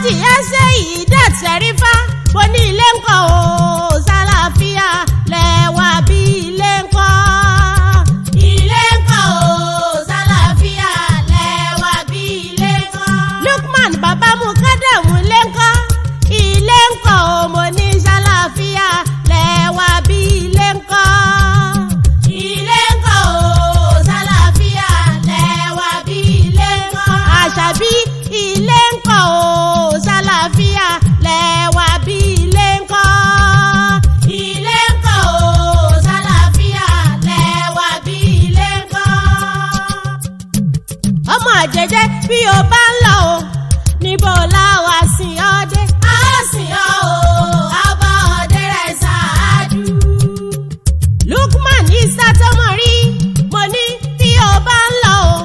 aláàjì ẹsẹ̀ yìí dàtẹ̀rífà mo ní ilé ńkọ́ o sálàáfíà lẹ́wà bí ilé ńkọ́. ilé ńkọ́ o sálàáfíà lẹ́wà bí ilé ńkọ́. Lukman bàbá Mukadamu ilé ńkọ́. ilé ńkọ́ o mo ní sálàáfíà lẹ́wà bí ilé ńkọ́. ilé ńkọ́ o sálàáfíà lẹ́wà bí ilé ńkọ́. Àṣàbí ilé ńkọ́ o sálàáfíà lẹ́wà bí ilé ńkọ́. ilé ńkọ́ o sálàáfíà lẹ́wà bí ilé ńkọ́. ọmọ àjẹjẹ bí o bá ń lọ o níbo láwa sìn ọ́ dé. a ó sìn ọ́ o ọba ọdẹ rẹ̀ ṣáájú. Lukman Isa tọmọ rí mo ní bí o bá ń lọ o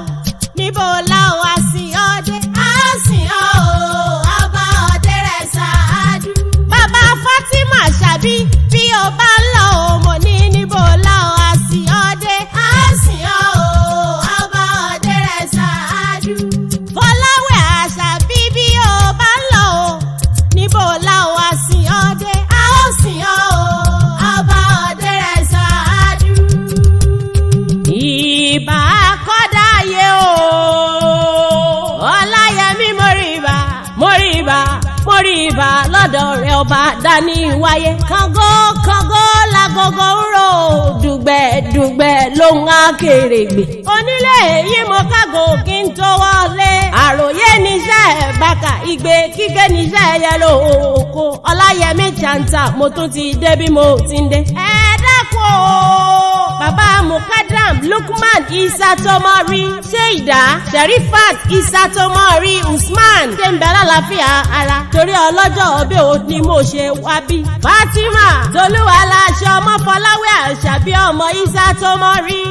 níbo láwa sìn ọ́ dé. a ó sìn ọ́ o ọba ọdẹ rẹ̀ ṣáájú. bàbá Fatima Àṣàbí bí o bá ń lọ o mo ní níbo láwa sìn ọ́ dé. a ó sìn ọ́ o ọba ọdẹ rẹ̀ ṣáájú. Fọláwẹ̀ Àṣàbí bí o bá ń lọ o níbo láwa sìn ọ́ dé. a ó sìn ọ́ o ọba ọdẹ rẹ̀ ṣáájú. ìbà kọ́dáyé o Ọláyẹmí móríbà móríbà móríbà lọ́dọ̀ rẹ̀ ọba dání wáyé. Kàngó kàngó lágogo ń rò dùgbẹ̀ dùgbẹ̀ lóhùn akèrègbè. onílé yìí mo kágò kí n tó wọlé. àròyé níṣẹ́ bàkà igbe kíké níṣẹ́ yẹlò oko. Ọláyẹmí jàǹtà mo tún ti dé bí mo ti ń dé. ẹ dákun o bàbá Mukadam Lukman Isa Tomori Sheida Sherifat Isa Tomori Usman ṣe ń bẹ lálàáfíà ara torí ọlọ́jọ́ ọbẹ̀ ò ní mo ṣe wá bí. Fatima Tolúwa láṣẹ ọmọ Fọláwẹ̀ Àṣàbí ọmọ Isa Tomori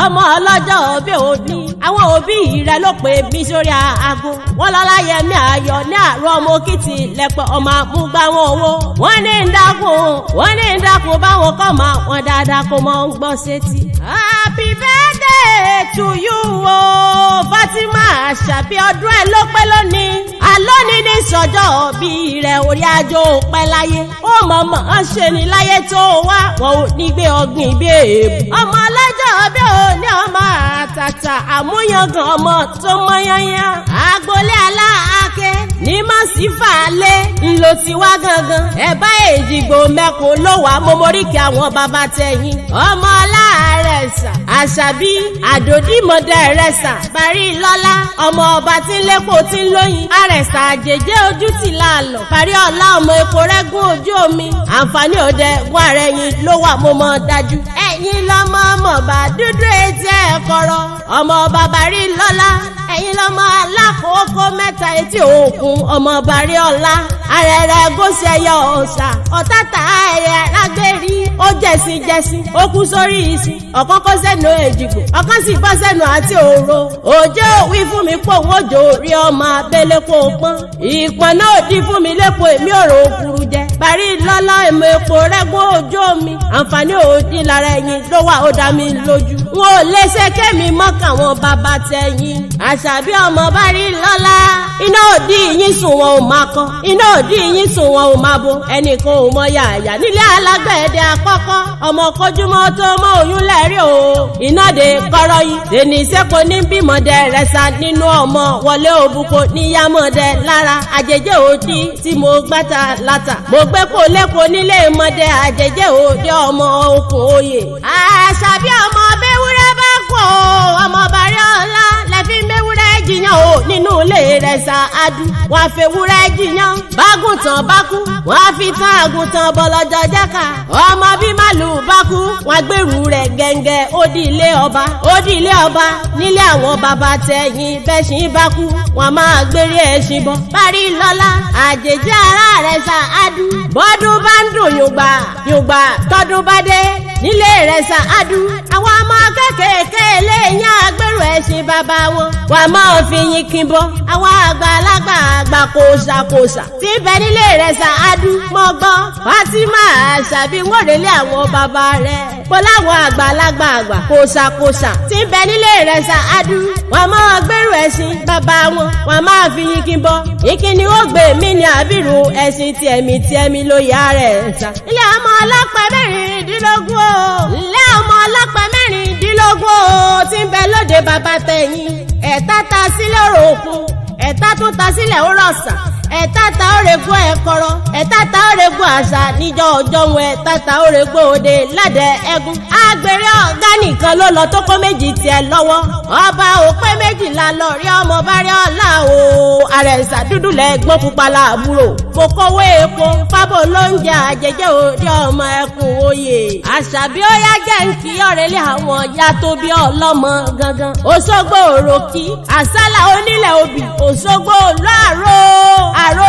ọmọ ọlọ́jọ́ ọbẹ̀ ò ní. àwọn òbí rẹ̀ ló pè mí sórí aago wọn lọ́láyẹmí ayọ̀ ní àárọ̀ ọmọ òkìtì lẹ́pẹ́ ọmọ àmúgbá wọn owó. wọ́n ní ń dákun báwọn kọ́ máa wọn dáadáa kó mọ́ ń gbọ́ sétí. Happy birthday to you o Fatima Àṣàbí ọdún ẹ̀ ló pẹ́ lónìí. àlónìí ní sọjọ́ bí rẹ̀ orí àjò pẹ́ láyé. ó mọ̀mọ́ ṣe ní láyé tó wá wọn ò ní gbé ọgbìn bí èèbù. ọmọ ọlọ́jọ́ bí ò ní ọmọ àtàtà àmúyangàn ọmọ tó mọ́yányán. agboolé aláàkẹ́ ní mọ̀sífàlẹ́ ńlọ ti wá gangan. ẹ̀bá èjìgbò mẹ́kùn ló wà mọ́mọ́ríkì àwọn bàbá tẹ̀yìn. ọmọ aláàárẹ̀ sà Àṣàbí àdòdìmọ̀dẹ rẹ̀ sà parí lọ́lá. ọmọ ọba tí ń lépo tí ń lóyin. àrẹ̀sà àjèjé ojú ti láàlọ́. parí ọlá ọmọ epo rẹ́gún ojú omi. àǹfààní òde wà rẹ̀ yín ló wà mo mọ̀ dájú. ẹ̀yin lọ́mọ ọmọ bá dúdú etí ẹ̀ kọ́rọ́. ọmọ bàbá rí lọ́lá. ẹ̀yin lọ́mọ alákòókò mẹ́ta etí òkun. ọmọ bàrí ọlá. arẹrẹ gòsì ẹyẹ ọ̀sà. ọ̀tàtà ẹyẹ lágbèrí. ó jẹ̀sìn ó kú sórí ìsìn. ọ̀kan kó sẹ́nu èjìgbò. ọ̀kan sì bọ́ sẹ́nu àti òro. òjò wí fún mi pò ń òjò rí ọmọ abẹ́lé kó pọ́n. ìpọ́n náà dín fún mi lẹ́kọ̀ọ́ èmi ọ̀rọ̀ òkúru jẹ. parí lọ́lá èmo epo rẹ́gbọ́n ojú omi. àǹfààní òdì lára ẹ̀yìn ló wà ó dá mi lójú. wọn ò lè ṣe kémi mọ́kàn wọn bàbá tẹ̀yìn. Àṣàbí ọmọ bá rí lọ́lá. iná òdì yín sùn wọn ò máa kọ́. iná òdì yín sùn wọn ò máa bo. ẹnìkan ò mọ yàyà nílé alágbẹ̀dẹ àkọ́kọ́. ọmọ kojúmọ́ tó mọ oyún lẹ́rí o. iná de kọ́rọ́ yìí. dèní sẹ́kọ̀ọ́ ní bímọdẹ rẹ̀ sá nínú ọmọ wọlé òbúkọ níyàmọ̀dẹ lára. àjèjì òdì tí mo gbàtà látà. mo gbé kó lẹ́kọ̀ọ́ nílé mọ́dẹ àjèjì òdì ọmọ okùn oyè. Àṣàbí ọmọ bẹ́wúrẹ́ bá kọ́ ọmọ bàrí ọlá lẹ́fí mẹ́wúrẹ́ jiyàn o nínú ilé rẹ̀ ṣáájú. wọ́n á fẹ́ wúrẹ́ jiyàn bágùntàn bá kú. wọ́n á fi tán àgùntàn bọ̀lọ́jọ́ jáka. ọmọ bí màlúù bá kú wọ́n á gbèrú rẹ̀ gẹ́ngẹ́ ó di ilé ọba. nílé àwọn bàbá tẹ̀yìn bẹ́ṣin bá kú wọ́n máa gbére ẹṣin bọ̀. parí lọ́lá àjèjì ara rẹ̀ ṣáájú. bọ́dún bá ń dùn yùngbà tọ́dún bá dé nílé rẹ̀ ṣáádú àwọn ọmọ kéékèèké lẹ́yìn agbẹ́rù ẹ̀sìn bàbá wọn wà máa fi yín kí bọ́ àwọn àgbàlagbà àgbà kòṣàkòṣà tí bẹ nílé rẹ̀ ṣáádú mọ́gbọ́n Fatima Àṣàbí wọ́n rèlé àwọn bàbá rẹ̀ pọ̀ láwọn àgbàlagbà àgbà kòṣàkòṣà tí bẹ nílé rẹ̀ ṣáádú wà máa gbẹ́rù ẹ̀sìn bàbá wọn wà máa fi yín kí bọ́ ìkíni ó gbé mí ní àbírù ẹ̀sìn tiẹ̀mí ló yá rẹ̀ ṣá. ilé ọmọ ọlọ́pàá mẹ́rìndínlógún o ilé ọmọ ọlọ́pàá mẹ́rìndínlógún o tí ń bẹ lóde bàbá tẹ̀yìn ẹ̀ta ta sílẹ̀ ọ̀rọ̀ òkun ẹ̀ta tún ta sílẹ̀ ọ̀rọ̀ ọ̀sà ẹ̀ta ta òrègùn ẹ̀kọ́rọ́ ẹ̀ta ta òrègùn àṣà níjọ́ ọjọ́ wọn ẹ̀ta ta òrègùn òde ládẹ ẹ̀gún. àgbèrè ọ̀gá nìkan ló lọ tó kó méjì tiẹ̀ lọ́wọ́ ọba òpé méjìlá lọ rí ọmọ bá rí ọ̀la o àrẹ̀sà dúdú lẹ́gbọ́n pupa làbúrò mo kówó epo fábò lóúnjẹ àjẹjẹ òde ọmọ ẹkùn oyè. Àṣàbí ó yá jẹ́ ń kí ọ̀rẹ́lẹ̀ àwọn ìyá tó bí ọlọ́mọ gangan Òṣogbo òròkì àsálà onílẹ̀ òbí Òṣogbo olóàró àró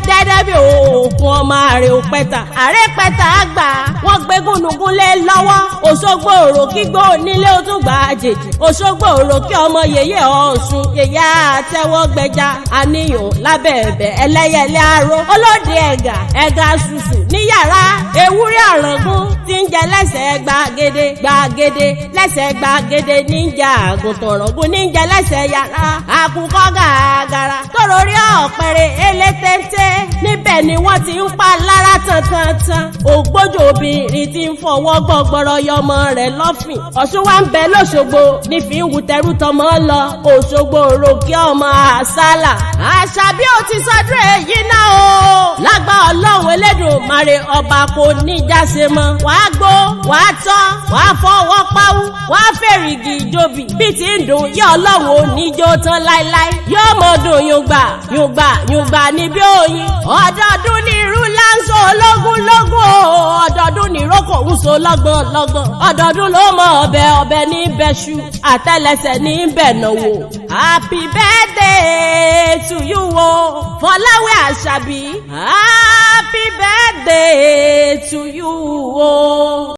dẹ́dẹ́ bí òkun ọmọ àrè òpẹta àrè pẹta àgbà wọ́n gbé gúnugún lé lọ́wọ́ Òṣogbo òròkì gbó nílé ó tún gbà àjèjì Òṣogbo òròkì ọmọ yèyé Ọ̀ṣun yèyé àtẹwọ́ gbẹja àníyàn lábẹ́ẹ̀bẹ̀ ẹlẹ́yẹlé aró olóde ẹ̀gà ṣùṣù ní yàrá ewúrẹ́ ọ̀ràngún tí ń jẹ lẹ́sẹ̀ gbàgede lẹ́sẹ̀ gbàgede níjà àgùntàn ọ̀ràngún ní jẹ lẹ́sẹ̀ yàrá àkùkọ gàgàrà tòrórí ọ̀pẹ̀rẹ̀ elétéńté níbẹ̀ ni wọ́n ti ń pa lára tantantan ògbójò obìnrin tí ń fọwọ́ gbọ́gbọ́rọ̀ yọmọ rẹ̀ lọ́fìn Ọ̀ṣun wa ń bẹ lóṣogbo nífi ń wù tẹrú tọmọ lọ Òṣogbo òròkè ọmọ àsálà Àṣàbí ò ti sọdún èyí náà o lágbà Ọlọ́run Elédùmarè ọba kò ní jáse mọ́ wàá gbó wàá tọ́ wàá fọwọ́ páwú wàá fèrègì ìjòbì bí ti ń dùn yọ Ọlọ́run ò ní jó tán láíláí yóò mọ dùn yùngbà níbi òyìn ọdọọdún ní irú láńsọ ológun ọdọọdún ní ìrókò ń so lọ́gbọ̀n ọdọọdún ló mọ ọbẹ̀ ní bẹ́ṣu àtẹ́lẹsẹ̀ ní bẹ̀nàwó happy birthday to you o Fọláwé Àṣàbí happy birthday to you o.